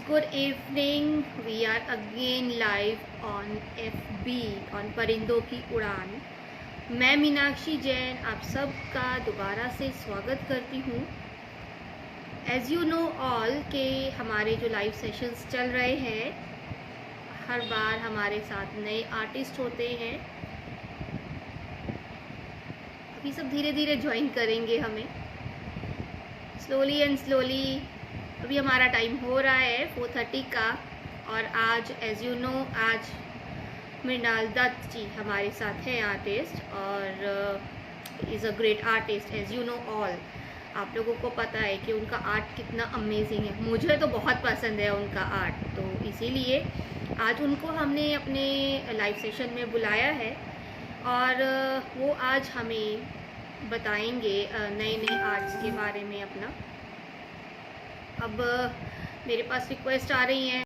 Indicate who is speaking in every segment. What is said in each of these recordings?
Speaker 1: good evening. We are again live on FB on परिंदों की उड़ान. मैं मीनाक्षी जैन आप सबका दोबारा से स्वागत करती हूँ. एज यू नो ऑल के हमारे जो लाइव सेशंस चल रहे हैं, हर बार हमारे साथ नए आर्टिस्ट होते हैं. अभी सब धीरे धीरे ज्वाइन करेंगे हमें, स्लोली एंड स्लोली. अभी हमारा टाइम हो रहा है 4:30 का, और आज एज यू नो आज मृणाल दत्त जी हमारे साथ हैं आर्टिस्ट, और is a great artist as you know all. आप लोगों को पता है कि उनका आर्ट कितना अमेजिंग है. मुझे तो बहुत पसंद है उनका आर्ट, तो इसीलिए आज उनको हमने अपने लाइव सेशन में बुलाया है, और वो आज हमें बताएंगे नए नए आर्ट्स के बारे में अपना. अब मेरे पास रिक्वेस्ट आ रही है.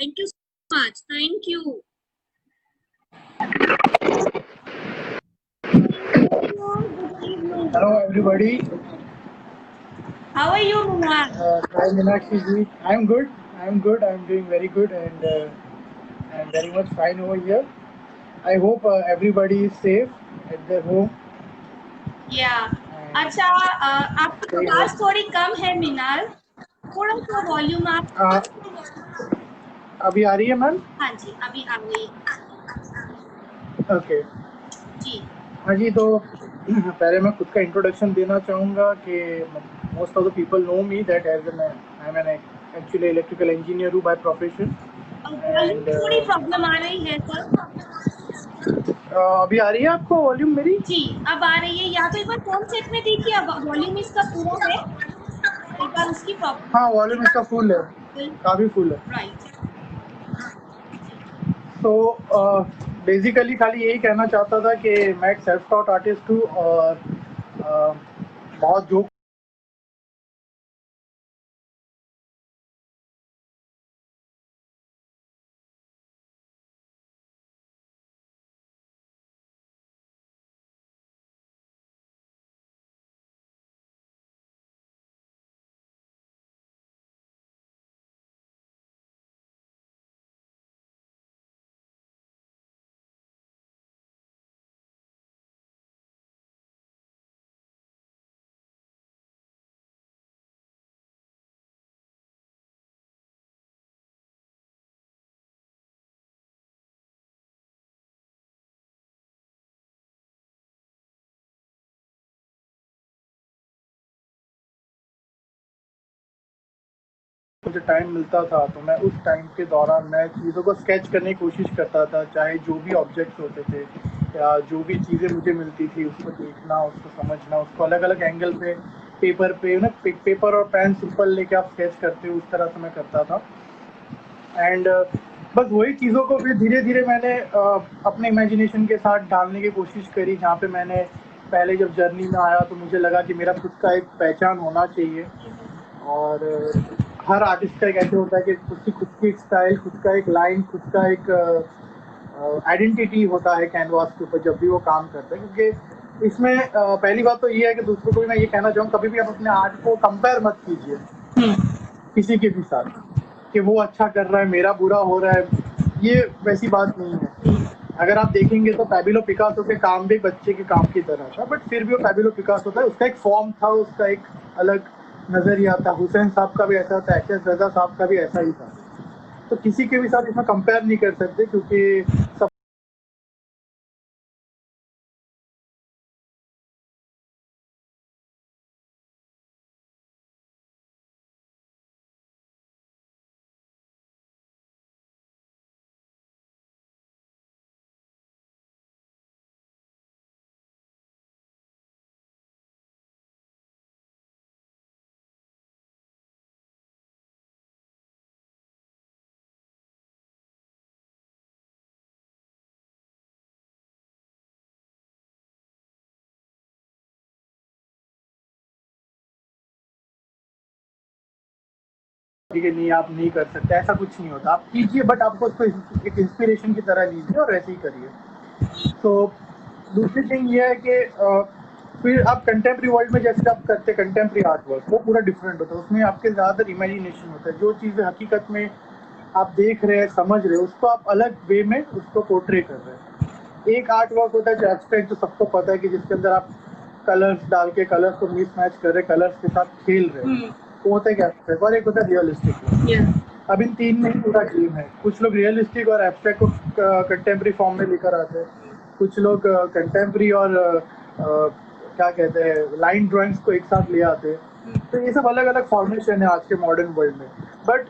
Speaker 1: Thank you so much. Thank you.
Speaker 2: Hello everybody.
Speaker 1: How are you, Mumar?
Speaker 2: Hi Meenakshi ji. I'm good. I'm doing very good, and I'm very much fine over here. I hope everybody is safe at their home.
Speaker 1: Yeah. अच्छा, आपकी आवाज थोड़ी कम है मीनाल, थोड़ा सा volume आप.
Speaker 2: अभी आ रही है मैम?
Speaker 1: हाँ जी, अभी आ गई.
Speaker 2: ओके
Speaker 1: जी.
Speaker 2: हाँ जी, तो पहले मैं खुद का इंट्रोडक्शन देना चाहूँगा कि most of the people know me that as I am an actually electrical engineer हूँ बाय प्रोफेशन.
Speaker 1: वॉल्यूम थोड़ी प्रॉब्लम आ रही है सर.
Speaker 2: अभी आ रही है आपको वॉल्यूम मेरी?
Speaker 1: जी, अब आ रही है. या तो एक बार फोन सेट में देखिए, अब वॉल्यूम इसका पूरा है, एक बार उसकी प्रॉब्लम.
Speaker 2: हाँ, वॉल्यूम इसका फुल है, काफ़ी फुल है.
Speaker 1: राइट.
Speaker 2: तो बेसिकली खाली यही कहना चाहता था कि मैं एक सेल्फ टॉट आर्टिस्ट हूँ, और बहुत जो मुझे टाइम मिलता था तो मैं उस टाइम के दौरान मैं चीज़ों को स्केच करने की कोशिश करता था, चाहे जो भी ऑब्जेक्ट्स होते थे या जो भी चीज़ें मुझे मिलती थी उसको देखना, उसको समझना, उसको अलग अलग एंगल पे पेपर पे ना पेपर और पेन सिंपल लेके आप स्केच करते हो, उस तरह से मैं करता था. एंड बस वही चीज़ों को फिर धीरे धीरे मैंने अपने इमेजिनेशन के साथ डालने की कोशिश करी, जहाँ पे मैंने पहले जब जर्नी में आया तो मुझे लगा कि मेरा खुद का एक पहचान होना चाहिए. और हर आर्टिस्ट का एक ऐसे होता है कि उसकी खुद की एक स्टाइल, खुद का एक लाइन, खुद का एक आइडेंटिटी होता है कैनवास के ऊपर जब भी वो काम करता है. क्योंकि इसमें पहली बात तो ये है कि दूसरों को भी मैं ये कहना चाहूँ, कभी भी आप अपने आर्ट को कंपेयर मत कीजिए किसी के भी साथ कि वो अच्छा कर रहा है मेरा बुरा हो रहा है. ये वैसी बात नहीं है. अगर आप देखेंगे तो पैब्लो पिकासो के काम भी बच्चे के काम की तरह था, बट फिर भी वो पैब्लो पिकासो था, उसका एक फॉर्म था, उसका एक अलग नज़रिया था. हुसैन साहब का भी ऐसा था, एच एस रजा साहब का भी ऐसा ही था. तो किसी के भी साथ इसमें कंपेयर नहीं कर सकते, क्योंकि सब ठीक है, नहीं आप नहीं कर सकते, ऐसा कुछ नहीं होता। आप कीजिए, बट आपको उसको एक इंस्पिरेशन की तरह लीजिए और ऐसे ही करिए। तो दूसरी थिंग ये है कि फिर आप कंटेम्प्रेरी वर्ल्ड में जैसे आप करते कंटेम्प्रेरी आर्ट वर्क, वो पूरा डिफरेंट होता है। उसमें आपके ज़्यादातर इमेजिनेशन होता है, जो चीज़ें हकीकत में आप देख रहे हैं, समझ रहे हो, उसको आप अलग वे में उसको पोर्ट्रे कर रहे हैं। एक आर्ट वर्क होता है जो एब्स्ट्रैक्ट, जो सबको पता है कि जिसके अंदर आप कलर्स डाल के कलर्स को मिस मैच कर रहे, कलर्स के साथ खेल रहे हैं, वो होता है क्या एब्स्ट्रैक्ट, और एक होता है रियलिस्टिक। अब इन तीन में ही पूरा गेम है। कुछ लोग रियलिस्टिक और एब्स्ट्रैक्ट को कंटेम्प्रेरी फॉर्म में लेकर आते हैं, कुछ लोग कंटेम्प्रेरी और क्या कहते हैं लाइन ड्राइंग्स को एक साथ ले आते हैं। तो ये सब अलग अलग फॉर्मेशन है आज के मॉडर्न वर्ल्ड में। बट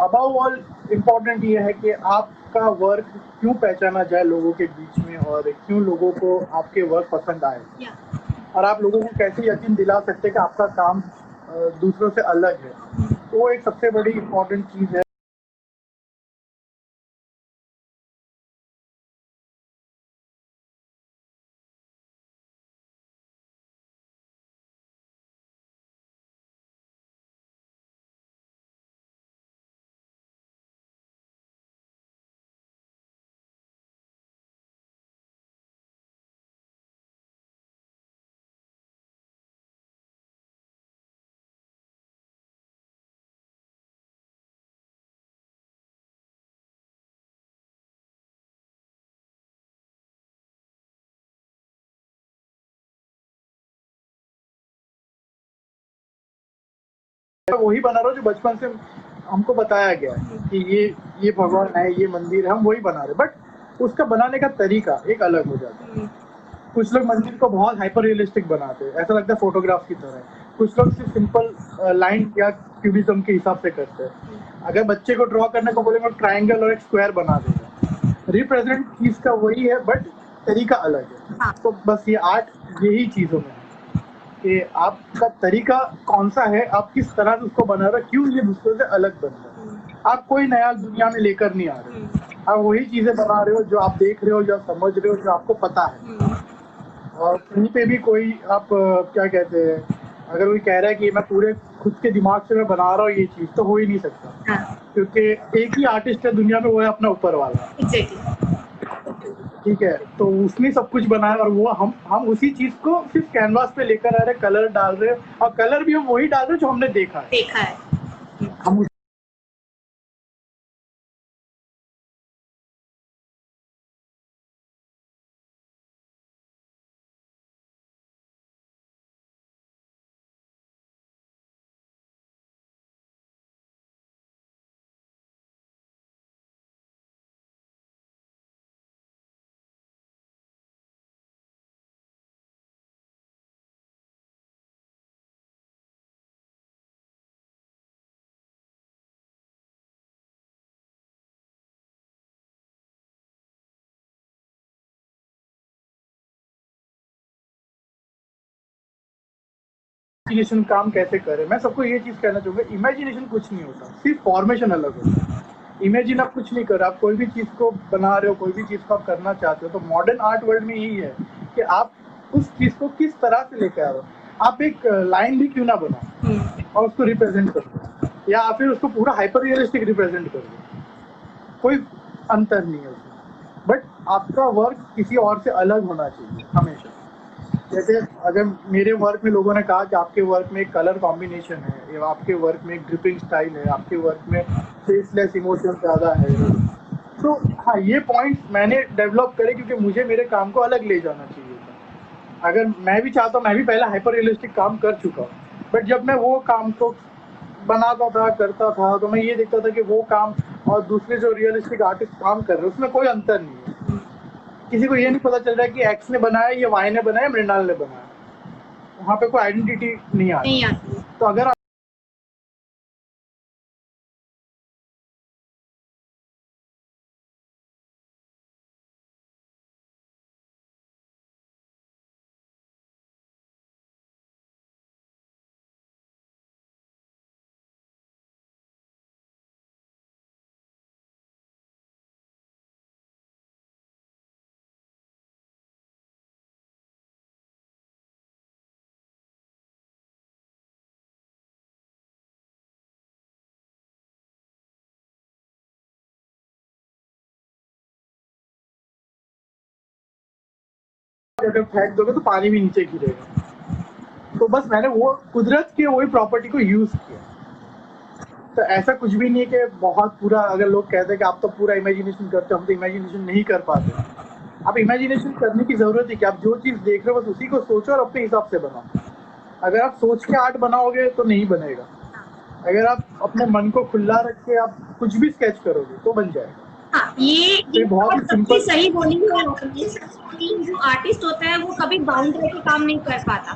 Speaker 2: अबव ऑल इम्पॉर्टेंट ये है कि आपका वर्क क्यों पहचाना जाए लोगों के बीच में, और क्यों लोगों को आपके वर्क पसंद आए, और आप लोगों को कैसे यकीन दिला सकते हैं कि आपका काम दूसरों से अलग है। तो वो एक सबसे बड़ी इम्पोर्टेंट चीज़ है। वही बना रहा हूँ जो बचपन से हमको बताया गया है कि ये भगवान है, ये मंदिर है, हम वही बना रहे, बट उसका बनाने का तरीका एक अलग हो जाता है। कुछ लोग मंदिर को बहुत हाइपर रियलिस्टिक बनाते हैं, ऐसा लगता है फोटोग्राफ की तरह। कुछ लोग सिर्फ सिंपल लाइन या क्यूबिज्म के हिसाब से करते हैं। अगर बच्चे को ड्रॉ करने को बोलेंगे, ट्रायंगल और एक स्क्वायर बना देगा। रिप्रेजेंट चीज का वही है, बट तरीका अलग है। तो बस ये आर्ट यही चीजों में है कि आपका तरीका कौन सा है, आप किस तरह से उसको बना रहे, क्यों ये दूसरों से अलग बन रहा है। आप कोई नया दुनिया में लेकर नहीं आ रहे, आप वही चीजें बना रहे हो जो आप देख रहे हो, जो आप समझ रहे हो, जो आपको पता है। और कहीं पे भी कोई आप क्या कहते हैं, अगर कोई कह रहा है कि मैं पूरे खुद के दिमाग से मैं बना रहा हूँ ये चीज, तो हो ही नहीं सकता। क्योंकि एक ही आर्टिस्ट है दुनिया में, वो है अपना ऊपर वाला। ठीक है, तो उसने सब कुछ बनाया, और वो हम उसी चीज को सिर्फ कैनवास पे लेकर आ रहे, कलर डाल रहे, और कलर भी हम वही डाल रहे जो हमने देखा है। हम इमेजिनेशन काम कैसे करें, मैं सबको ये चीज कहना चाहूंगा, इमेजिनेशन कुछ नहीं होता, सिर्फ फॉर्मेशन अलग होता है। इमेजिन आप कुछ नहीं कर रहे, आप कोई भी चीज को बना रहे हो, कोई भी चीज को आप करना चाहते हो, तो मॉडर्न आर्ट वर्ल्ड में यही है कि आप उस चीज को किस तरह से लेकर आ रहे हो। आप एक लाइन भी क्यों ना बनाओ और उसको रिप्रेजेंट करो, या फिर उसको पूरा हाइपर रियलिस्टिक रिप्रेजेंट करो, कोई अंतर नहीं है उसमें। बट आपका वर्क किसी और से अलग होना चाहिए हमेशा। जैसे अगर मेरे वर्क में लोगों ने कहा कि आपके वर्क में एक कलर कॉम्बिनेशन है, या आपके वर्क में एक ग्रिपिंग स्टाइल है, आपके वर्क में फेसलेस इमोशन ज़्यादा है, तो हाँ, ये पॉइंट्स मैंने डेवलप करे क्योंकि मुझे मेरे काम को अलग ले जाना चाहिए था। अगर मैं भी चाहता हूँ, मैं भी पहले हाइपर रियलिस्टिक काम कर चुका हूँ, बट जब मैं वो काम को बनाता था, करता था, तो मैं ये देखता था कि वो काम और दूसरे जो रियलिस्टिक आर्टिस्ट काम कर रहे हैं उसमें कोई अंतर नहीं है। किसी को ये नहीं पता चल रहा है कि एक्स ने बनाया, या वाई ने बनाया, मृणाल ने बनाया। वहाँ पे कोई आइडेंटिटी नहीं आ
Speaker 1: नहीं
Speaker 2: रही।
Speaker 1: आती।
Speaker 2: तो अगर अगर फेंक दोगे तो पानी भी नीचे गिरेगा। तो बस मैंने वो कुदरत की वही प्रॉपर्टी को यूज किया। तो ऐसा कुछ भी नहीं है कि बहुत पूरा, अगर लोग कहते हैं कि आप तो पूरा इमेजिनेशन करते हो, हम तो इमेजिनेशन नहीं कर पाते। आप इमेजिनेशन करने की जरूरत है कि आप जो चीज देख रहे हो बस उसी को सोचो और अपने हिसाब से बनाओ। अगर आप सोच के आर्ट बनाओगे तो नहीं बनेगा। अगर आप अपने मन को खुला रख के आप कुछ भी स्केच करोगे तो बन जाएगा।
Speaker 1: हाँ, ये
Speaker 2: बहुत ही
Speaker 1: सबसे
Speaker 2: सिंपल
Speaker 1: सही बोली है आपने कि जो आर्टिस्ट होता है वो कभी बाउंड रह के काम नहीं कर पाता।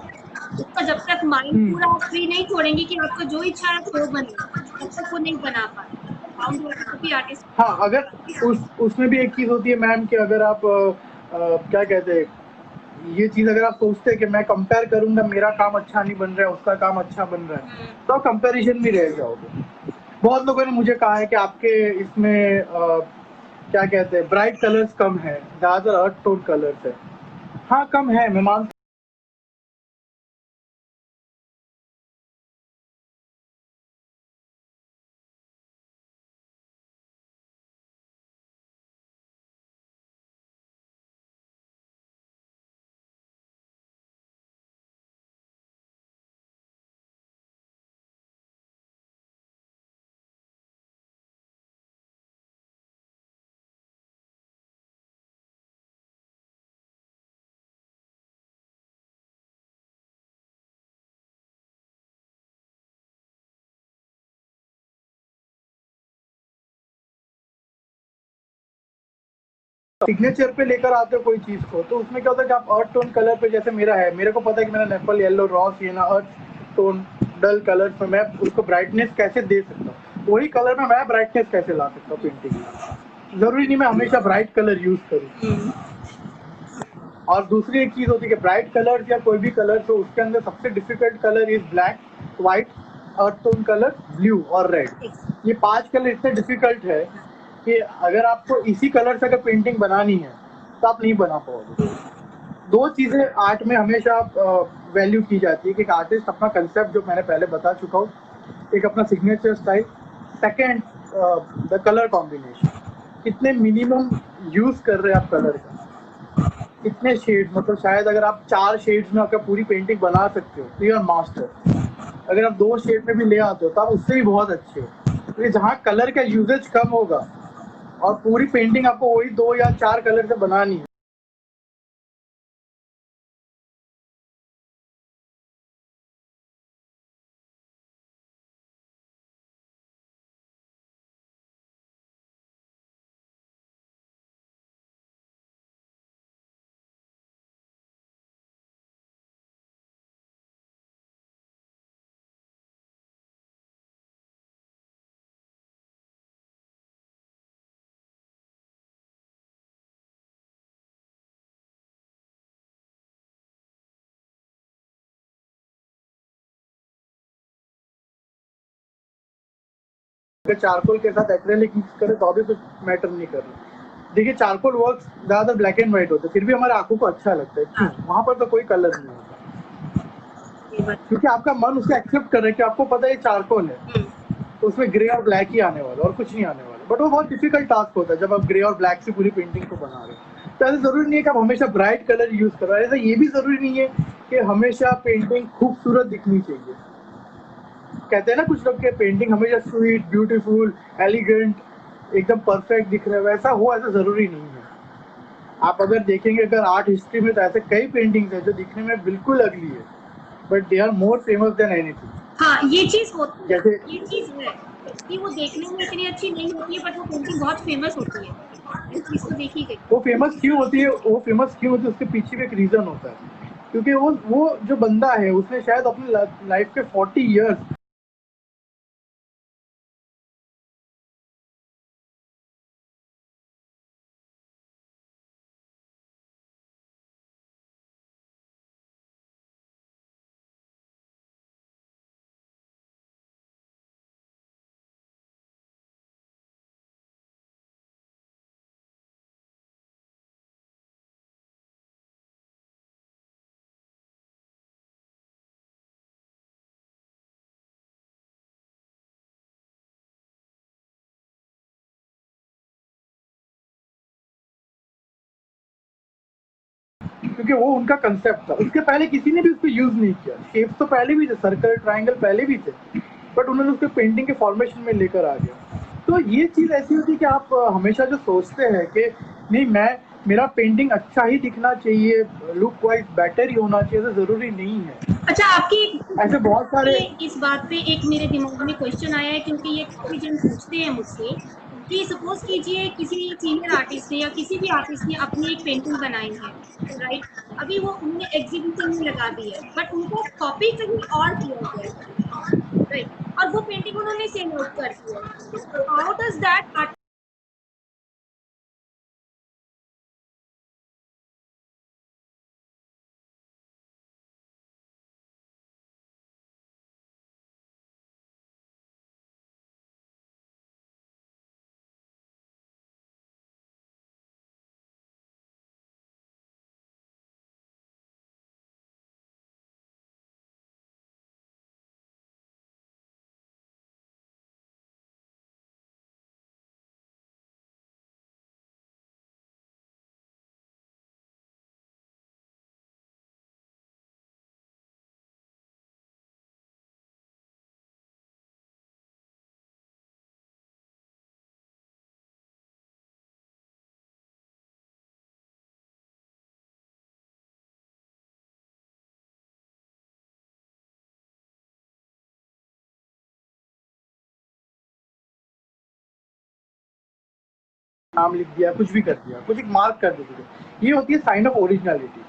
Speaker 1: उसका जब तक माइंड पूरा फ्री नहीं छोड़ेंगे कि आपका जो इच्छा है वो बने, तब तक वो नहीं बना पाता। बाउंड रह के कभी आर्टिस्ट।
Speaker 2: हाँ, अगर उसमें भी एक चीज होती है मैम कि अगर आप क्या कहते हैं, ये चीज अगर आप सोचते हैं कि मैं कंपेयर करूंगा, मेरा काम अच्छा नहीं बन रहा है, उसका काम अच्छा बन रहा है, तो आप कंपैरिजन में रह जाओगे। बहुत लोगों ने मुझे कहा है कि आपके इसमें क्या कहते हैं, ब्राइट कलर्स कम है, ज्यादातर अर्थ टोन कलर्स है। हाँ, कम है, मैं मानता सिग्नेचर पे लेकर आते हो कोई चीज को, तो उसमें क्या होता है कि आप अर्थ टोन कलर पे, जैसे मेरा है, मेरे को पता है कि मेरा नेपल येलो, रॉ सिएना, अर्थ टोन डल कलर पे मैं उसको ब्राइटनेस कैसे दे सकता हूँ, वही कलर में मैं ब्राइटनेस कैसे ला सकता हूँ पेंटिंग में। जरूरी नहीं मैं हमेशा ब्राइट कलर यूज करूँ। और दूसरी एक चीज होती है कि ब्राइट कलर या कोई भी कलर, तो उसके अंदर सबसे difficult colour is black, white, earth tone colour, blue और रेड। ये 5 कलर इतने डिफिकल्ट है कि अगर आपको इसी कलर से अगर पेंटिंग बनानी है तो आप नहीं बना पाओगे। 2 चीजें आर्ट में हमेशा वैल्यू की जाती है कि एक आर्टिस्ट अपना कंसेप्ट, जो मैंने पहले बता चुका हूँ, एक अपना signature style, second the colour combination, कितने मिनिमम यूज कर रहे हैं आप कलर का, कितने शेड्स, मतलब शायद अगर आप 4 शेड्स में आपका पूरी पेंटिंग बना सकते हो तो यू आर मास्टर। अगर आप 2 शेड में भी ले आते हो तो आप उससे भी बहुत अच्छे हो। तो जहाँ कलर का यूजेज कम होगा और पूरी पेंटिंग आपको वही 2 या 4 कलर से बनानी है, अगर चारकोल के साथ एक्रेलिक मिक्स करें तो भी कुछ मैटर नहीं कर रहा। देखिए, चारकोल वर्क ज्यादातर ब्लैक एंड व्हाइट होता है, फिर भी हमारे आंखों को अच्छा लगता है। क्यों? वहां पर तो कोई कलर नहीं होता, क्योंकि आपका मन उसे एक्सेप्ट कर रहा है कि आपको पता है ये चारकोल है, तो उसमें ग्रे और ब्लैक ही आने वाला और कुछ नहीं आने वाला। बट वो बहुत डिफिकल्ट टास्क होता है जब आप ग्रे और ब्लैक से पूरी पेंटिंग को बना रहे हो। तो ऐसा जरूरी नहीं है कि आप हमेशा ब्राइट कलर यूज करो, ऐसा ये भी जरूरी नहीं है कि हमेशा पेंटिंग खूबसूरत दिखनी चाहिए। कहते हैं ना कुछ लोग के पेंटिंग हमेशा स्वीट, ब्यूटीफुल, एलिगेंट, एकदम परफेक्ट दिख रहा है, वैसा हो, ऐसा जरूरी नहीं है। आप अगर देखेंगे, अगर आर्ट हिस्ट्री में, तो ऐसे कई पेंटिंग्स हैं जो दिखने में बिल्कुल अगली है, but they are more famous than anything.
Speaker 1: हाँ, हाँ, ये चीज होती है,
Speaker 2: जैसे
Speaker 1: ये चीज है कि वो देखने में इतनी अच्छी नहीं होती है, बट वो पेंटिंग बहुत फेमस होती है, ये चीज तो देखी गई।
Speaker 2: वो फेमस क्यों होती है, वो फेमस क्यों होती है, उसके पीछे भी एक रीजन होता है, क्योंकि वो जो बंदा है उसने शायद अपनी लाइफ के 40 इयर्स क्योंकि वो उनका कंसेप्ट था, उसके पहले किसी ने भी उसको यूज नहीं किया। शेप्स तो पहले भी थे, सर्कल ट्रायंगल पहले भी थे, बट उन्होंने उसको पेंटिंग के फॉर्मेशन में लेकर आ गया। तो ये चीज ऐसी होती है कि आप हमेशा जो सोचते हैं कि नहीं मेरा पेंटिंग अच्छा ही दिखना चाहिए, लुक वाइज बेटर ही होना चाहिए, तो जरूरी नहीं है।
Speaker 1: अच्छा, आपकी
Speaker 2: ऐसे बहुत सारे
Speaker 1: इस बात पे एक मेरे दिमाग में क्वेश्चन आया है, क्योंकि ये काफी जन पूछते हैं मुझसे कि सपोज कीजिए किसी सीनियर आर्टिस्ट ने या किसी भी आर्टिस्ट ने अपनी एक पेंटिंग बनाई है, राइट, अभी वो उन्होंने एग्जीबिशन में लगा दी है, बट उनको कॉपी कहीं और किया गया है, राइट, और वो पेंटिंग उन्होंने सेल आउट कर दी है, तो हाउ डज दैट
Speaker 2: नाम लिख दिया, कुछ भी कर दिया, कुछ एक मार्क कर देते थे, ये होती है साइन ऑफ ओरिजिनलिटी।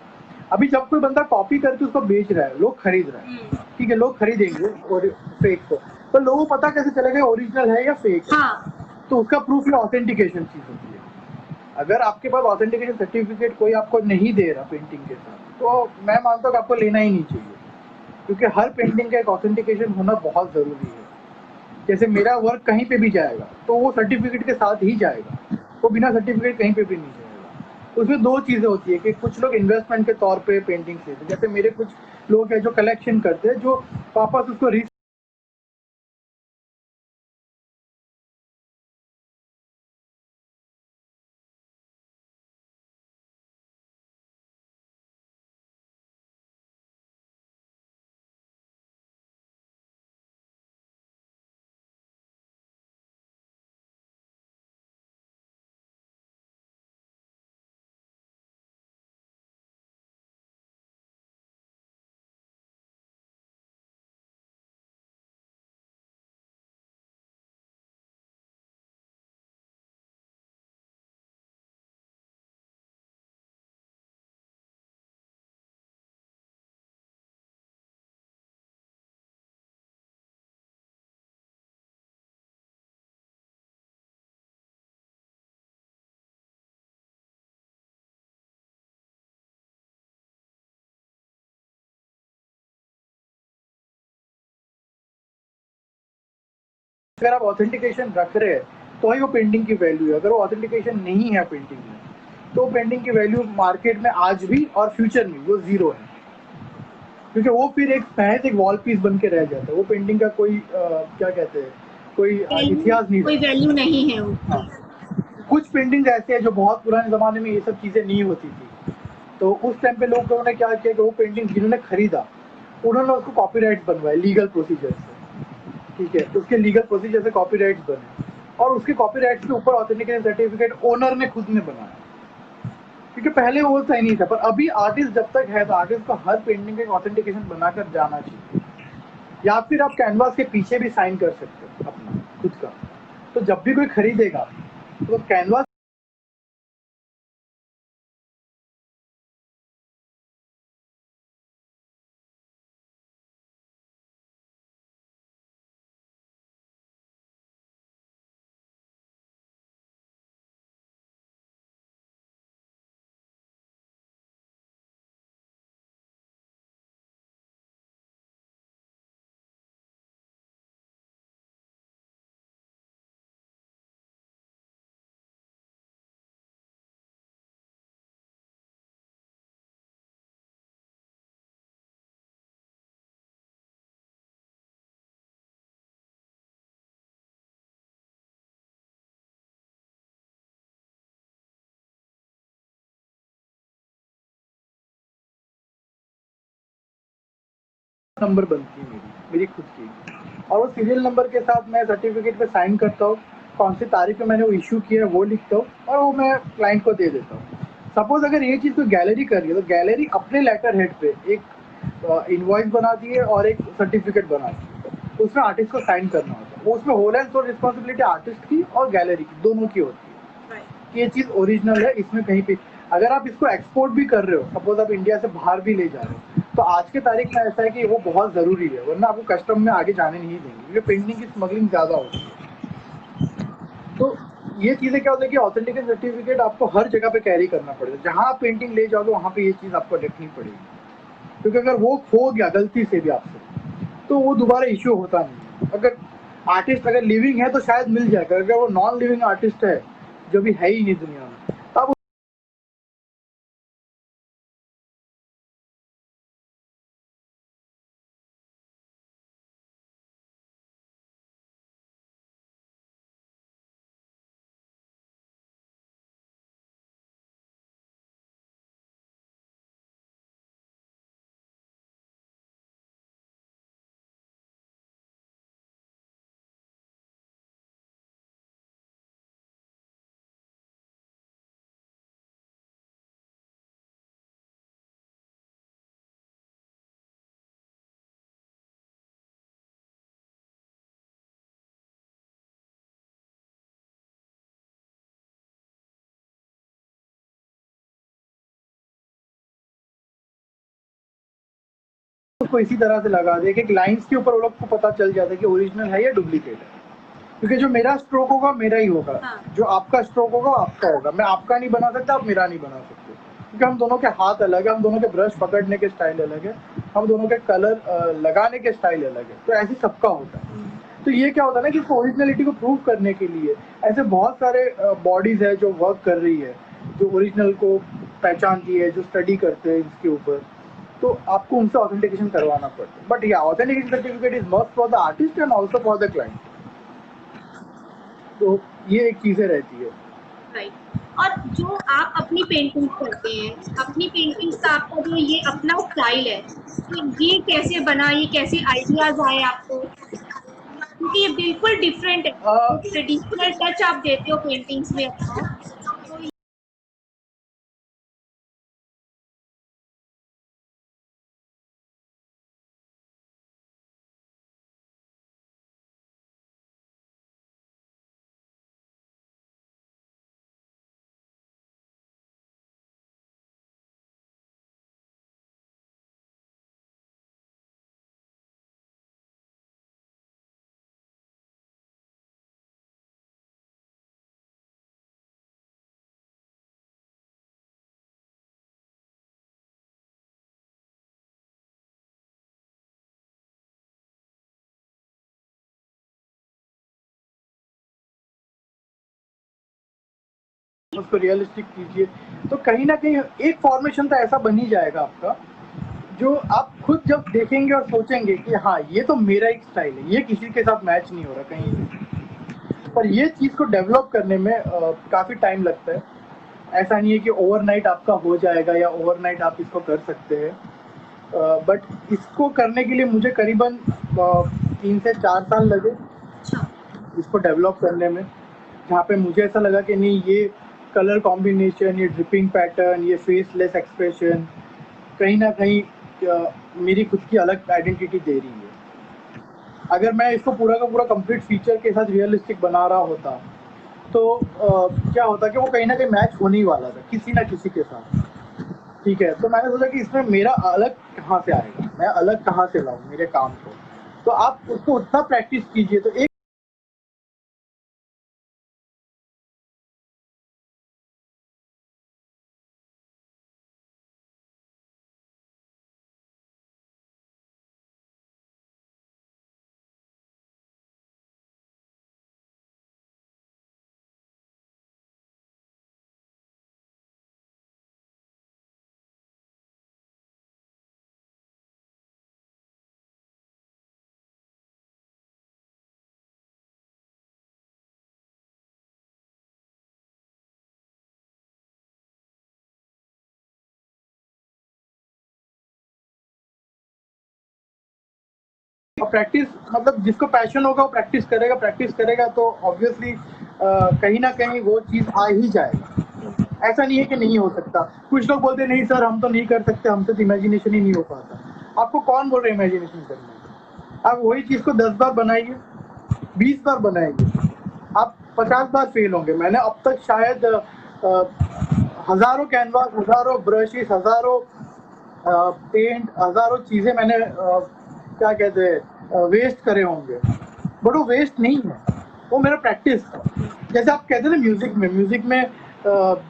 Speaker 2: अभी जब कोई बंदा कॉपी करके उसको बेच रहा है, लोग खरीद रहे हैं, ठीक है, लोग खरीदेंगे और फेक को, तो लोगों को पता कैसे चलेगा ओरिजिनल है या फेक है?
Speaker 1: हाँ,
Speaker 2: तो उसका प्रूफ या ऑथेंटिकेशन चीज होती है। अगर आपके पास ऑथेंटिकेशन सर्टिफिकेट कोई आपको नहीं दे रहा पेंटिंग के साथ, तो मैं मानता हूँ कि आपको लेना ही नहीं चाहिए, क्योंकि हर पेंटिंग का एक ऑथेंटिकेशन होना बहुत जरूरी है। जैसे मेरा वर्क कहीं पे भी जाएगा तो वो सर्टिफिकेट के साथ ही जाएगा, वो बिना सर्टिफिकेट कहीं पे भी नहीं जाएगा। उसमें दो चीजें होती है कि कुछ लोग इन्वेस्टमेंट के तौर पे पेंटिंग लेते हैं, जैसे मेरे कुछ लोग हैं जो कलेक्शन करते हैं, जो वापस उसको अगर आप ऑथेंटिकेशन रख रहे हैं तो ही वो पेंटिंग की वैल्यू है। अगर वो ऑथेंटिकेशन नहीं है पेंटिंग में, तो पेंटिंग की वैल्यू मार्केट में आज भी और फ्यूचर में वो जीरो है, क्योंकि वो फिर एक महज एक वॉल पीस बन के रह जाता है। वो पेंटिंग का कोई क्या कहते हैं, कोई इतिहास नहीं,
Speaker 1: कोई वैल्यू नहीं है उसकी।
Speaker 2: हाँ। कुछ पेंटिंग ऐसे हैं जो बहुत पुराने जमाने में ये सब चीजें नहीं होती थी, तो उस टाइम पे लोगों ने क्या किया कि वो पेंटिंग जिन्होंने खरीदा उन्होंने उसको कॉपीराइट बनवाए लीगल प्रोसीजर से, ठीक है, तो उसके लीगल प्रोसीजर से कॉपीराइट्स बने और उसके कॉपीराइट्स के ऊपर ऑथेंटिकेशन सर्टिफिकेट ओनर ने खुद ने बनाया, क्योंकि पहले वो सही नहीं था। पर अभी आर्टिस्ट जब तक है तो आर्टिस्ट को हर पेंटिंग का एक ऑथेंटिकेशन बनाकर जाना चाहिए। या फिर आप कैनवास के पीछे भी साइन कर सकते हो अपना खुद का। तो जब भी कोई खरीदेगा तो कैनवास नंबर बनती है मेरी खुद की, और वो सीरियल नंबर के साथ मैं सर्टिफिकेट पे साइन करता हूँ, कौन सी तारीख पे मैंने वो इशू किया है वो लिखता हूँ और वो मैं क्लाइंट को दे देता हूँ। सपोज अगर ये चीज़ कोई गैलरी कर रही है तो गैलरी अपने लेटर हेड पे एक इनवॉइस बनाती है और एक सर्टिफिकेट बनाती है, तो उसमें आर्टिस्ट को साइन करना होता है। वो उसमें whole and sole responsibility artist की और गैलरी की दोनों की होती है कि ये चीज़ ओरिजिनल है। इसमें कहीं पे अगर आप इसको एक्सपोर्ट भी कर रहे हो, सपोज आप इंडिया से बाहर भी ले जा रहे हो, तो आज के तारीख में ऐसा है कि वो बहुत ज़रूरी है, वरना आपको कस्टम में आगे जाने नहीं देंगे क्योंकि पेंटिंग की स्मगलिंग ज़्यादा होती है। तो ये चीज़ें क्या होता है कि ऑथेंटिकेट सर्टिफिकेट आपको हर जगह पे कैरी करना पड़ेगा, जहाँ आप पेंटिंग ले जाओगे वहाँ पे ये चीज़ आपको रखनी पड़ेगी, क्योंकि अगर वो खो गया गलती से भी आपसे तो वो दोबारा इश्यू होता नहीं। अगर आर्टिस्ट अगर लिविंग है तो शायद मिल जाएगा, अगर वो नॉन लिविंग आर्टिस्ट है जो भी है ही नहीं दुनिया में, तब उसको इसी तरह से लगा दे कि लाइंस के ऊपर वो लोग को पता चल जाता है कि ओरिजिनल है या डुप्लीकेट है, क्योंकि जो मेरा स्ट्रोक होगा मेरा ही होगा। हाँ। जो आपका स्ट्रोक होगा आपका होगा, मैं आपका नहीं बना सकता, आप मेरा नहीं बना सकते, क्योंकि हम दोनों के हाथ अलग है, हम दोनों के ब्रश पकड़ने के स्टाइल अलग है, हम दोनों के कलर लगाने के स्टाइल अलग है, तो ऐसे सबका होता है। तो ये क्या होता है ना कि ओरिजिनलिटी को प्रूव करने के लिए ऐसे बहुत सारे बॉडीज है जो वर्क कर रही है, जो ओरिजिनल को पहचानती है, जो स्टडी करते हैं इसके ऊपर, तो आपको उनसे ऑथेंटिकेशन करवाना पड़ता है। बट या authentication certificate is must for the artist and also for the client. तो ये एक चीजें रहती है।
Speaker 1: राइट। और जो आप अपनी पेंटिंग करते हैं, अपनी पेंटिंग्स का आपका जो ये अपना स्टाइल है, तो ये कैसे बना, ये कैसे आइडियाज आए आपको? क्योंकि ये बिल्कुल डिफरेंट है, ट्रेडिशनल टच आप देते हो पेंटिंग्स में अपना।
Speaker 2: उसको रियलिस्टिक कीजिए, तो कहीं ना कहीं एक फॉर्मेशन तो ऐसा बन ही जाएगा आपका, जो आप खुद जब देखेंगे और सोचेंगे कि हाँ ये तो मेरा एक स्टाइल है, ये किसी के साथ मैच नहीं हो रहा कहीं। पर ये चीज़ को डेवलप करने में काफ़ी टाइम लगता है। ऐसा नहीं है कि ओवरनाइट आपका हो जाएगा या ओवरनाइट आप इसको कर सकते हैं, बट इसको करने के लिए मुझे करीबन 3 से 4 साल लगे इसको डेवलप करने में, जहाँ पे मुझे ऐसा लगा कि नहीं ये कलर कॉम्बिनेशन, ये ड्रिपिंग पैटर्न, ये फेसलेस एक्सप्रेशन कहीं ना कहीं मेरी खुद की अलग आइडेंटिटी दे रही है। अगर मैं इसको पूरा का पूरा कंप्लीट फीचर के साथ रियलिस्टिक बना रहा होता तो क्या होता कि वो कहीं ना कहीं मैच होने ही वाला था किसी ना किसी के साथ। ठीक है, तो मैंने सोचा कि इसमें मेरा अलग कहाँ से आएगा, मैं अलग कहाँ से लाऊं मेरे काम को। तो आप उसको उतना प्रैक्टिस कीजिए तो एक प्रैक्टिस मतलब जिसको पैशन होगा वो प्रैक्टिस करेगा तो ऑब्वियसली कहीं ना कहीं वो चीज़ आ ही जाएगा। ऐसा नहीं है कि नहीं हो सकता। कुछ लोग बोलते नहीं सर हम तो नहीं कर सकते, हमसे तो इमेजिनेशन ही नहीं हो पाता। आपको कौन बोल रहा है इमेजिनेशन करने को? आप वही चीज़ को 10 बार बनाइए, 20 बार बनाएंगे, आप 50 बार फेल होंगे। मैंने अब तक शायद हज़ारों कैनवास, हज़ारों ब्रशेस, हज़ारों पेंट, हज़ारों चीज़ें मैंने क्या कहते हैं वेस्ट करे होंगे, बट वो वेस्ट नहीं है, वो मेरा प्रैक्टिस था। जैसे आप कहते हैं ना म्यूज़िक में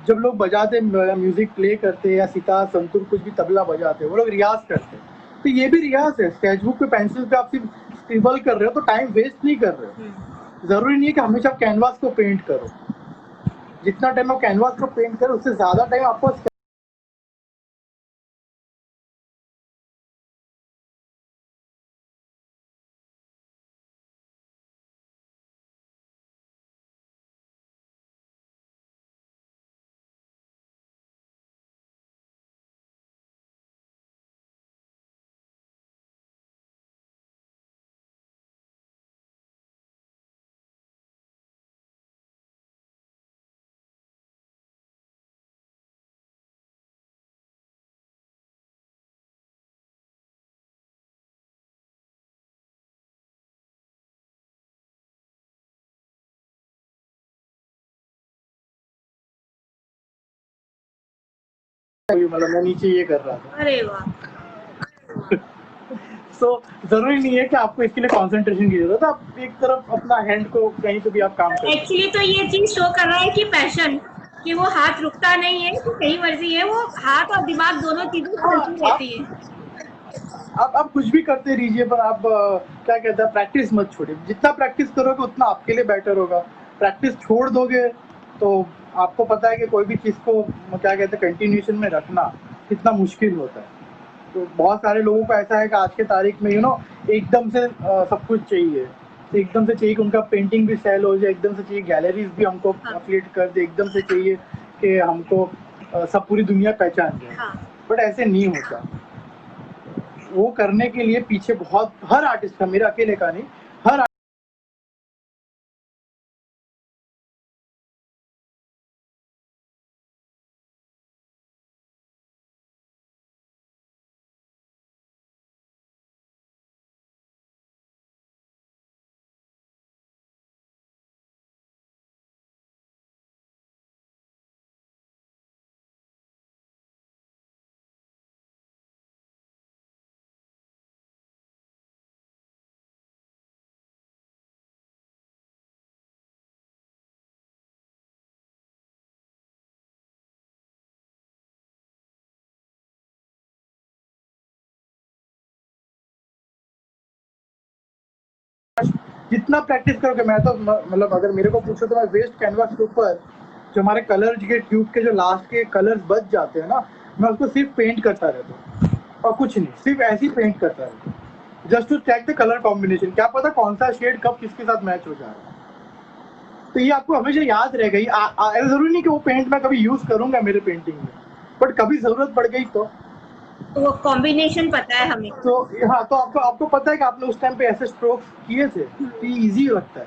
Speaker 2: जब लोग बजाते म्यूज़िक प्ले करते या सितार, संतूर, कुछ भी तबला बजाते वो लोग रियाज़ करते। तो ये भी रियाज़ है। स्केच बुक पे पेंसिल पे आप सिर्फ स्क्रिबल कर रहे हो तो टाइम वेस्ट नहीं कर रहे हो। ज़रूरी नहीं है कि हमेशा आप कैनवास को पेंट करो। जितना टाइम आप कैनवास को पेंट करो उससे ज़्यादा टाइम आपको मतलब मैं नीचे ये कर रहा था।
Speaker 1: अरे वाह।
Speaker 2: सो जरूरी नहीं है कि आपको इसके लिए कंसंट्रेशन की जरूरत है। आप एक तरफ अपना हैंड को कहीं पे भी आप काम करें।
Speaker 1: एक्चुअली तो ये चीज शो कर रहा है कि पैशन, कि वो हाथ रुकता नहीं है, कि कहीं मर्जी है, वो हाथ और दिमाग दोनों चीजें चलती रहती है।
Speaker 2: आप कुछ भी करते रहिए, पर आप क्या कहते हैं प्रैक्टिस मत छोड़िए। जितना प्रैक्टिस करोगे उतना आपके लिए बेटर होगा। प्रैक्टिस छोड़ दोगे तो आपको पता है कि कोई भी चीज़ को क्या कहते हैं कंटिन्यूएशन में रखना कितना मुश्किल होता है। तो बहुत सारे लोगों को ऐसा है कि आज के तारीख में एकदम से सब कुछ चाहिए। एकदम से चाहिए कि उनका पेंटिंग भी सेल हो जाए, एकदम से चाहिए गैलरीज भी हमको अफिलिएट कर दे, एकदम से चाहिए कि हमको सब पूरी दुनिया पहचान जाए। बट ऐसे नहीं होता। वो करने के लिए पीछे बहुत हर आर्टिस्ट का, मेरा अकेले का नहीं, हर जितना प्रैक्टिस करोगे, मैं तो मतलब अगर मेरे को पूछो तो मैं वेस्ट कैनवास के ऊपर जो हमारे कलर के ट्यूब के जो लास्ट के कलर्स बच जाते हैं ना, मैं उसको सिर्फ पेंट करता रहता हूँ और कुछ नहीं, सिर्फ ऐसे ही पेंट करता रहता हूँ, just to check the colour combination. क्या पता कौन सा शेड कब किसके साथ मैच हो जाए। तो ये आपको हमेशा याद रहेगा। ऐसा जरूरी नहीं कि वो पेंट मैं कभी यूज करूंगा मेरे पेंटिंग में, बट कभी जरूरत पड़ गई तो
Speaker 1: वो कॉम्बिनेशन पता है हमें।
Speaker 2: तो हाँ, तो आपको पता है कि आपने उस टाइम पे ऐसे स्ट्रोक्स किए थे, तो ये इजी लगता है।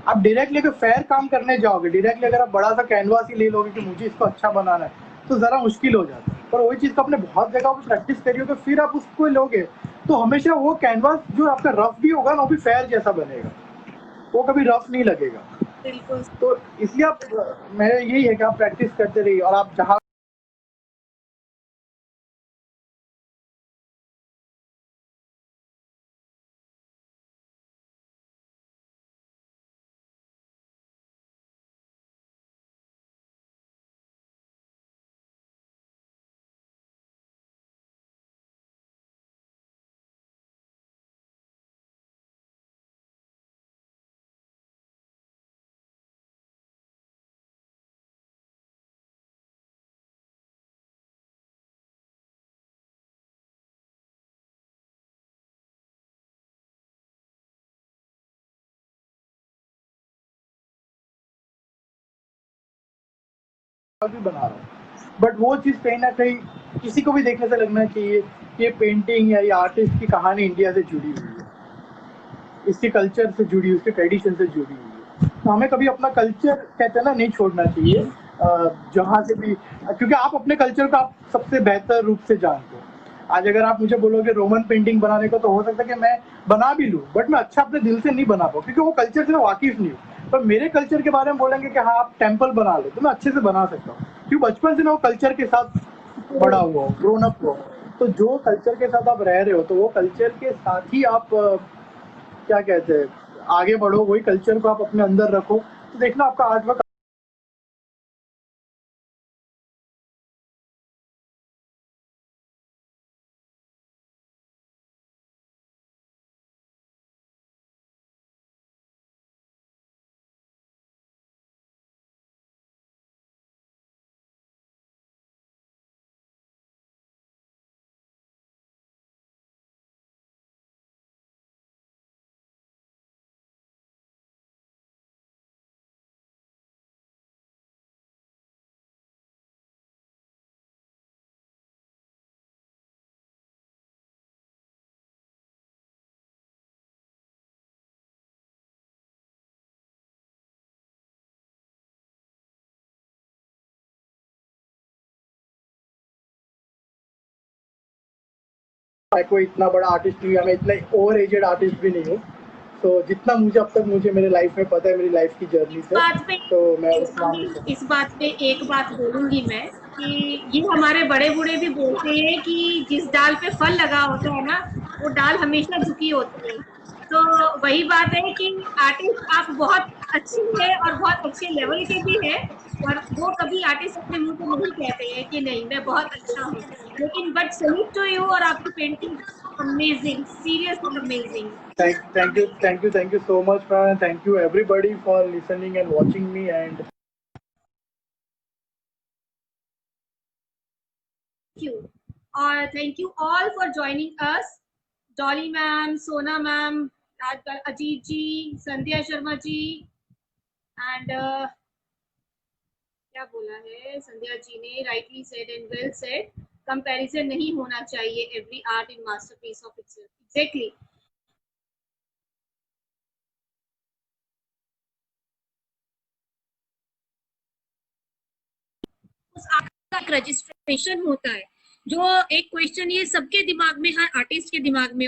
Speaker 2: आप डायरेक्टली अगर फेयर काम करने जाओगे, डायरेक्टली अगर आप बड़ा सा कैनवास ही ले लोगे कि मुझे इसको अच्छा बनाना है, तो जरा मुश्किल हो जाता है। पर वही चीज़ को आपने बहुत जगह पे प्रैक्टिस करी हो तो फिर आप उसको लोगे तो हमेशा वो कैनवास जो आपका रफ भी होगा ना वो भी फेयर जैसा बनेगा, वो कभी रफ नहीं लगेगा।
Speaker 1: बिल्कुल।
Speaker 2: तो इसलिए आप मेरा यही है कि आप प्रैक्टिस करते रहिए और आप जहाँ भी बना रहा हूँ, बट वो चीज़ कहीं ना कहीं किसी को भी देखने से लगना चाहिए कि ये पेंटिंग या ये आर्टिस्ट की कहानी इंडिया से जुड़ी हुई है, इसके कल्चर से जुड़ी, उसके ट्रेडिशन से जुड़ी हुई है। तो हमें कभी अपना कल्चर कहते हैं ना नहीं छोड़ना चाहिए, जहाँ से भी, क्योंकि आप अपने कल्चर को आप सबसे बेहतर रूप से जानते हो। आज अगर आप मुझे बोलोगे रोमन पेंटिंग बनाने को तो हो सकता है कि मैं बना भी लूँ, बट मैं अच्छा अपने दिल से नहीं बना पाऊँ क्योंकि वो कल्चर से मैं वाकिफ नहीं हूँ। पर मेरे कल्चर के बारे में बोलेंगे कि हाँ आप टेम्पल बना लो तो मैं अच्छे से बना सकता हूँ क्योंकि बचपन से मैं वो कल्चर के साथ बड़ा हुआ हूँ, ग्रोन अप हुआ हूँ। तो जो कल्चर के साथ आप रह रहे हो तो वो कल्चर के साथ ही आप क्या कहते हैं आगे बढ़ो, वही कल्चर को आप अपने अंदर रखो तो देखना आपका आर्ट वर्क। मैं कोई इतना बड़ा आर्टिस्ट नहीं हूँ, मैं इतना ओवर एजेड आर्टिस्ट भी नहीं हूँ। तो जितना मुझे अब तक मुझे मेरे लाइफ में पता है, मेरी लाइफ की जर्नी
Speaker 1: इस
Speaker 2: से,
Speaker 1: बात पे
Speaker 2: तो मैं उस मामले से
Speaker 1: इस बात पे एक बात बोलूंगी मैं कि ये हमारे बड़े बूढ़े भी बोलते हैं कि जिस डाल पे फल लगा होता है ना वो डाल हमेशा झुकी होती है। तो वही बात है कि आर्टिस्ट आप बहुत अच्छी है और बहुत अच्छे लेवल के भी है, और वो कभी आर्टिस्ट अपने मुंह से नहीं कहते हैं कि नहीं मैं बहुत अच्छा हूँ, लेकिन बट सैल्यूट टू यू और आपकी painting amazing, seriously amazing.
Speaker 2: thank you so much, man, and thank you everybody for listening and watching me. And
Speaker 1: you. Thank you all for joining us. Dolly ma'am, Sona ma'am, Ajit ji, Sandhya Sharma ji, and क्या बोला है संध्या जी ने, rightly said and well said, comparison नहीं होना चाहिए, every art in masterpiece of itself, exactly. उस art का एक रजिस्ट्रेशन होता है, जो एक क्वेश्चन ये सबके दिमाग में, हर आर्टिस्ट के दिमाग में